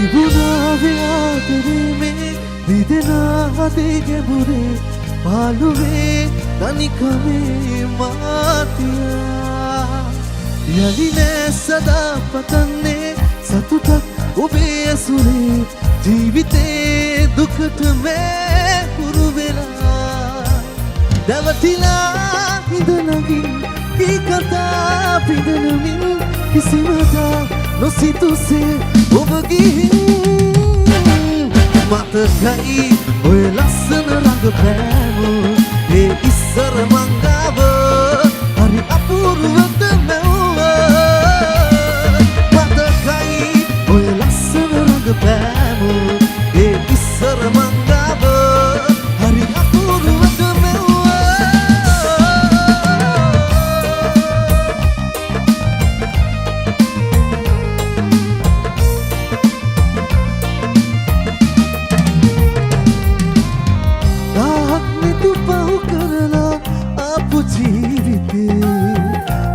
තිබුණාවේ විදෙනා හදේ බුරේ පාළුවේ තනිකමේ මාතියා යලි නෑ සදා පතන්නේ සතුටක් ඔබේ ඇසුරේ ජීවිතේ දුකට මේ හුරු වෙලා දැවටිලා ඉඳනගින් කී කතා පිදනමින් කිසිමදා නොසිතුසේ ඔබ ගිහින් මතකයි ඔය ලස්සන රඟපෑම ඒ ඉස්සර මංගාව හරි අපූර්වද මැව්ව මතකයි ඔය ලස්සන රඟපෑම ඒ ඉස්සර මංගාව හරි අපූර්වද මැව්ව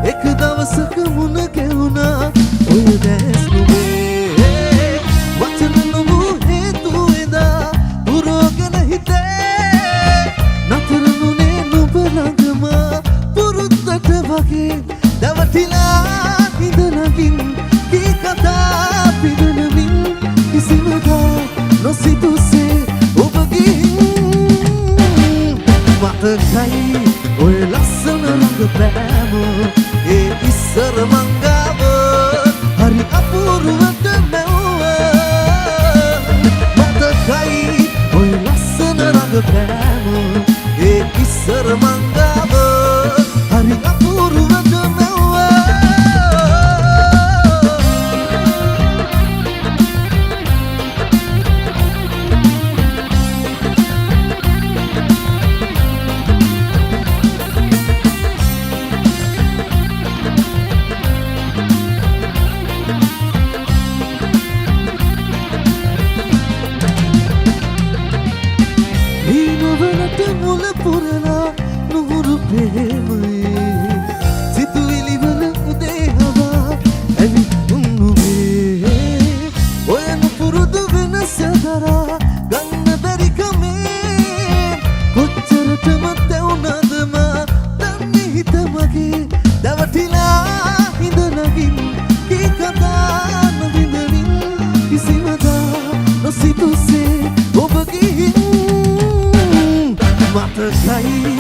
එක දවසක මුණ ගැවුණා ඔය දැස් නුඹේ වචන නොවූ හේතු එදා පුරෝගෙන හිතේ නතර නුනේ නුඹ ළඟම පුරුද්දට වගේ දැවටිලා ඉඳනගින් කී කතා පිදනමින් කිසිමදා නොසිතුසේ ඔබ ගිහින් මතකයි ඔය ලස්සන රඟපෑම ඒ ඉස්සර මංගාව හරි අපූර්වද මැව්ව මතකයි ඔය ලස්සන රඟපෑම ඒ ඉස්සර මංගාව හරි අපූර්වද මැව්ව මුල පුරලා නුහුරු ප්‍රේමයේ සිතුවිලිවල උදේ හවා ඇවිත් උන්නුවේ ඔය නුපුරුදු වෙනස දරා ගන්න බැරි කමේ කොච්චරටම තැවුනද මා දන්නේ හිත මගේ දැවටිලා ඉඳනගින් කී කතා නොවිඳමින් කිසිමදා නොසිතුසේ ඔබ ගිහින් මතකයි